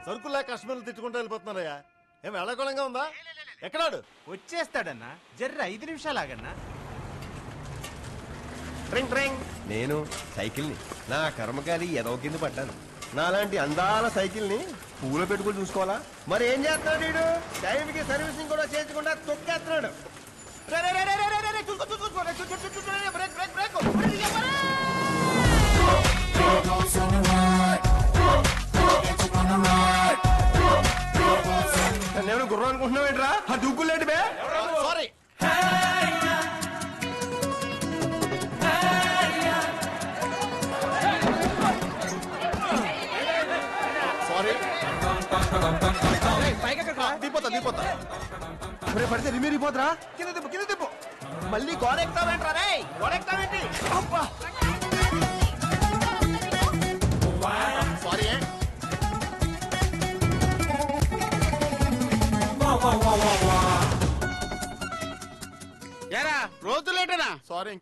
సరుకుల్లా కస్టమర్లు తిట్టుకుంటూ వెళ్ళిపోతున్నారయ్యా. ఏం వెళ్ళకోళంగా ఉందా? ఎక్కడాడు? వచ్చేస్తాడన్నా, జర్ర 5 నిమిషాలు ఆగన్నా. ట్రింగ్ ట్రింగ్. నేను సైకిల్ని నా కర్మకాలి ఎదవ కింద పడ్డాను. నాలాంటి అందాల సైకిల్ని పూలో పెట్టుకుని చూసుకోవాలా? మరి ఏం చేస్తున్నాడు వీడు? టైంకి సర్వీసింగ్ కూడా చేయించకుండా తొక్కేస్తున్నాడు. నేను గుర్రం అనుకుంటున్నావేంట్రా? ఆ దూకులేంటి బే? సారీ దీపోతా పడితే రిమిరిపోతురా. కింద తిప్పు. మళ్ళీ గోడ ఎక్కుతావేంట్రా? రే గోడ ఎక్కుతావేంటి? సారీ ఏరా రోజు లేటనా? సారీ.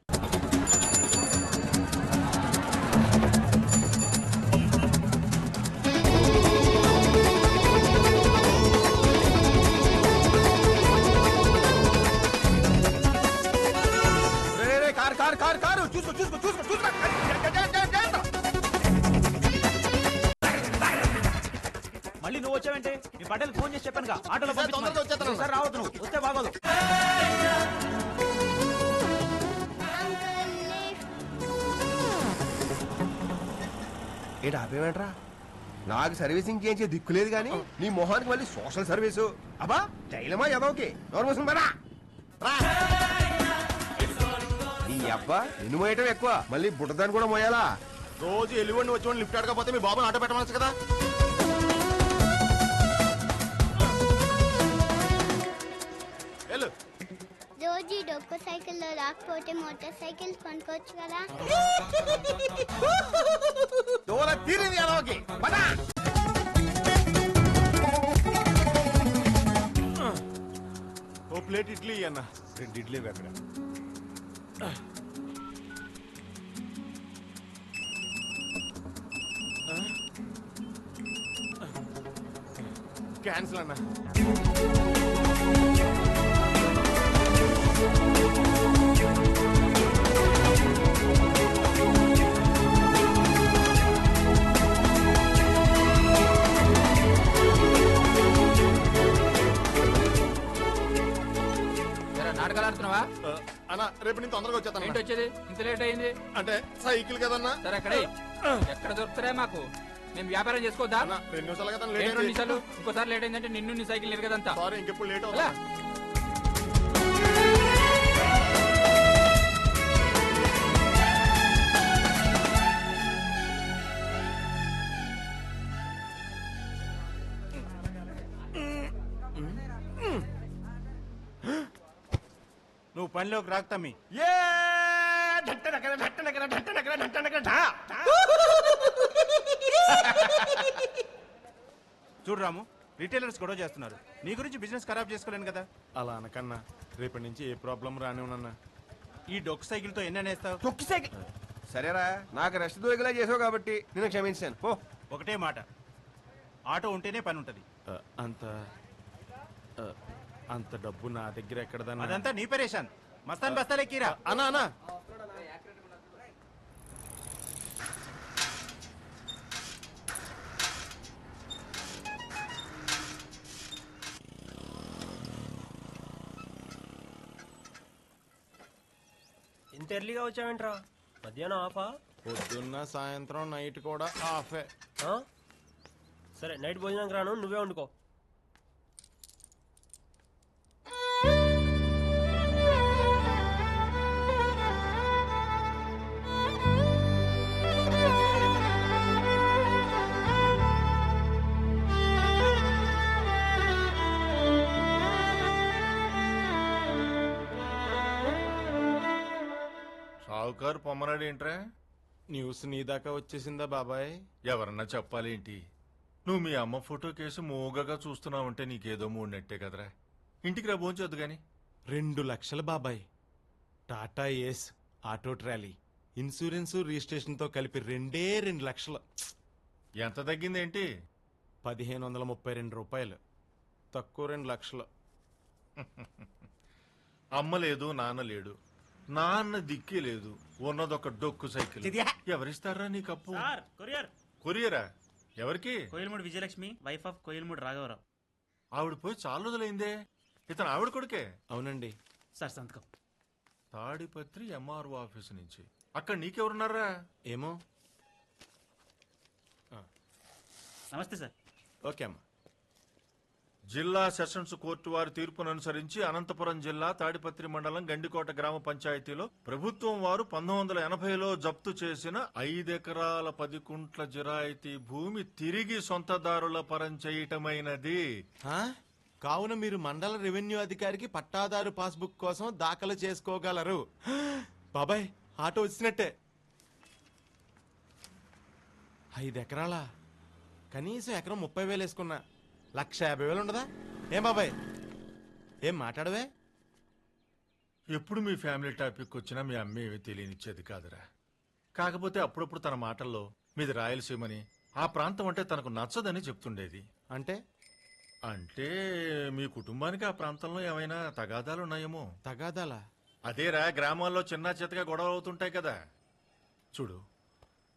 కారు చూసుకో. మళ్ళీ నువ్వు వచ్చావంటే మీ బట్టలు ఫోన్ చేసి చెప్పానుగా, ఆటోలో తొందరగా వచ్చేస్తాను. ఒకసారి రావద్దు, నువ్వు వస్తే బాగోదు. ఏంటి ఆపేవేంట్రా? నాకు సర్వీసింగ్ చేయించే దిక్కులేదు కానీ నీ మొహానికి మళ్ళీ సోషల్ సర్వీసు. అబ్బా జైలమా ఎదవకి నోరు బరా. ఈ అబ్బా నిన్ను మోయటం ఎక్కువ, మళ్ళీ బుట్టదాన్ని కూడా మోయాలా? రోజు ఎల్లుండి వచ్చి లిఫ్ట్ అడగకపోతే మీ బాబుని ఆటో పెట్టవచ్చు కదా. రోజు డొక్క సైకిల్లో రాకపోతే మోటార్ సైకిల్ కొనుక్కోవచ్చు కదా. తీరింది ఎదవకి. ఓ ప్లేట్ ఇడ్లీ అన్న. 2 ఇడ్లీ అక్కడ. క్యాన్సిల్ అన్న. నాటకాలు ఆడుతున్నావా అన్న? రేపు నేను తొందరగా వచ్చేస్తాను. ఏంటి వచ్చేది ఇంత లేట్ అయింది? అంటే సైకిల్ కదన్నా. సరే అక్కడే ఎక్కడ దొరుకుతారా మాకు? మేము వ్యాపారం చేసుకోవద్దా? 2 నిమిషాలు కదా 2 నిమిషాలు. ఇంకోసారి లేట్ అయిందంటే నిన్ను నీ సైకిల్ ఎరగదంతా. సారీ, ఇంకెప్పుడు లేట్ అవుతా. నువ్వు పనిలోకి రాక్తమ్మి. చూడు రాము, రిటైలర్స్ గొడవ చేస్తున్నారు. నీ గురించి బిజినెస్ ఖరాబ్ చేసుకోలేను కదా. అలా అనకన్నా, రేపటి నుంచి ఏ ప్రాబ్లం రానివ్వనన్నా. ఈ డొక్కు సైకిల్ తో ఎన్ని అనేస్తావు? తొక్కి సైకిల్ సరేరా, నాకు రెస్ట్ దొరికేలా చేసావు కాబట్టి నేను క్షమించాను. పో. ఒకటే మాట, ఆటో ఉంటేనే పని ఉంటది. అంత డబ్బు నా దగ్గర ఎక్కడదన్నా. అదంతా నీ పరేషాన్. మస్తాన్ బస్తాలెక్కిరా. అన్నా అన్నా ఇంత ఎర్లీగా వచ్చావేంట్రా? మధ్యాహ్నం ఆఫా? పొద్దున్న సాయంత్రం నైట్ కూడా ఆఫే. సరే నైట్ భోజనానికి రాను, నువ్వే వండుకో. షావుకారు పొమ్మరాడు ఏంట్రా? న్యూస్ నీ దాకా వచ్చేసిందా బాబాయ్? ఎవరన్నా చెప్పాలేంటి? నువ్వు మీ అమ్మ ఫోటో కేసు మోగగా చూస్తున్నావంటే నీకేదో మూడినట్టే కదరా. ఇంటికి రా, భోంచొద్దు గాని. 2 లక్షలు బాబాయ్. టాటా ఏస్ ఆటో ట్రాలీ ఇన్సూరెన్స్ రిజిస్ట్రేషన్ తో కలిపి 2 లక్షలు. ఎంత తగ్గిందేంటి? 1532 రూపాయలు. తక్కువ 2 లక్షలు. అమ్మ లేదు, నాన్న లేడు. నాన్న దిక్కే లేదు. ఉన్నదొక డొక్కు సైకిల్. ఎవరిస్తారా నీకు అప్పు? Sir courier. కొరియరా? ఎవరికి? కోయిల్మూడి విజయలక్ష్మి, వైఫ్ ఆఫ్ కోయిల్మూడి రాఘవరావు. ఆవిడ పోయి చాలా రోజులైందే. ఇతను ఆవిడ కొడుకే. అవునండి. సార్ సంతకం. తాడిపత్రి ఎంఆర్ఓ ఆఫీస్ నుంచి. అక్కడ నీకెవరున్నారా? ఏమో. నమస్తే సార్. ఓకే అమ్మా. జిల్లా సెషన్స్ కోర్టు వారి తీర్పును అనుసరించి అనంతపురం జిల్లా తాడిపత్రి మండలం గండికోట గ్రామ పంచాయతీలో ప్రభుత్వం వారు 1980లో జప్తు చేసిన 5 ఎకరాల 10 కుంట్ల జిరాయితీ భూమి తిరిగి సొంతదారుల పరం చేయటమైనది. ఆ? కావున మీరు మండల రెవెన్యూ అధికారికి పట్టాదారు పాస్బుక్ కోసం దాఖలు చేసుకోగలరు. బాబాయ్, ఆటో వచ్చినట్టే. 5 ఎకరాలా? కనీసం ఎకరం 30,000 వేసుకున్నా 150,000 ఉండదా? ఏం బాబాయ్, ఏం మాట్లాడవే? ఎప్పుడు మీ ఫ్యామిలీ టాపిక్ వచ్చినా మీ అమ్మ ఏమీ తెలియనిచ్చేది కాదురా. కాకపోతే అప్పుడప్పుడు తన మాటల్లో మీది రాయలసీమని, ఆ ప్రాంతం అంటే తనకు నచ్చదని చెప్తుండేది. అంటే అంటే మీ కుటుంబానికి ఆ ప్రాంతంలో ఏమైనా తగాదాలు ఉన్నాయేమో. తగాదాలా? అదేరా, గ్రామాల్లో చిన్న చితగా గొడవలు అవుతుంటాయి కదా. చూడు,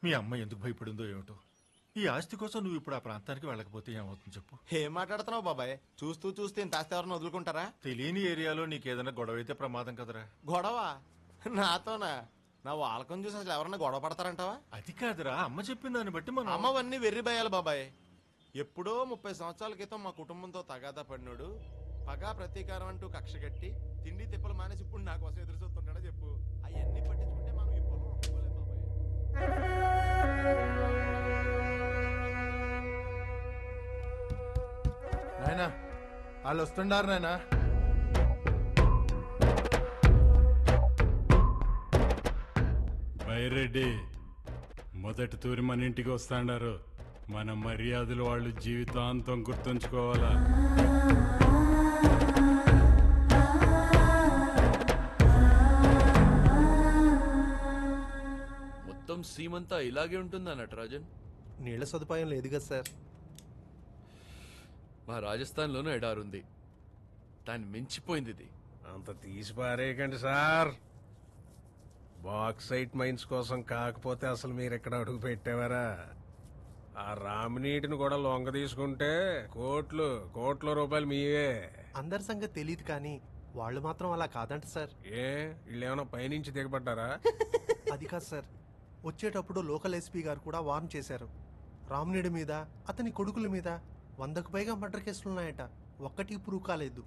మీ అమ్మ ఎందుకు భయపడిందో ఏమిటో. ఈ ఆస్తి కోసం నువ్వు ఇప్పుడు ఆ ప్రాంతానికి వెళ్ళకపోతే ఏమవుతుంది చెప్పు. ఏం మాట్లాడుతున్నావు బాబాయ్? చూస్తూ చూస్తూ ఇంత ఆస్తి ఎవరిని వదులుకుంటారా? తెలియని ఏరియాలో నీకేదైనా గొడవ అయితే ప్రమాదం కదరా. గొడవ నాతోనా? నా వాళ్ళకం చూసి అసలు ఎవరన్నా గొడవ పడతారంటావా? అది కాదురా, అమ్మ చెప్పిన దాన్ని బట్టి మనం అమ్మవన్నీ వెర్రి భయాలు బాబాయ్. ఎప్పుడో 30 సంవత్సరాల క్రితం మా కుటుంబంతో తగాదా పడినోడు పగా ప్రతీకారం అంటూ కక్ష కట్టి తిండి తిప్పలు మానేసి ఇప్పుడు నా కోసం ఎదురు చూస్తుంటాడా చెప్పు. అవన్నీ పట్టించుకుంటే మనం ఈ పొలం ఒప్పుకోలేం బాబాయ్. నాయనా, వాళ్ళు వస్తుండారు నాయనా. బైరెడ్డి మొదటి తూరి మన ఇంటికి వస్తాండారు. మన మర్యాదలు వాళ్ళు జీవితాంతం గుర్తుంచుకోవాలా. మొత్తం సీమంతా ఇలాగే ఉంటుందా నటరాజన్? నీళ్ల సదుపాయం లేదు కదా సార్. మా రాజస్థాన్లోనూ ఎడారుంది, దాన్ని మించిపోయింది ఇది. అంత తీసి పారేయకండి సార్. బాక్సైట్ మైన్స్ కోసం కాకపోతే అసలు మీరు ఎక్కడ అడుగు పెట్టేవారా? ఆ రామినీటిని కూడా లొంగ తీసుకుంటే కోట్ల రూపాయలు మీవే. అందరి సంగతి తెలియదు కానీ వాళ్ళు మాత్రం అలా కాదంట సార్. ఏ వీళ్ళేమన్నా పైనుంచి దిగబడ్డారా? అది కాదు సార్, వచ్చేటప్పుడు లోకల్ ఎస్పీ గారు కూడా వార్న్ చేశారు. రామినేడు మీద, అతని కొడుకుల మీద 100కు పైగా మర్డర్ కేసులున్నాయట. ఒక్కటి ప్రూవ్ కాలేదు.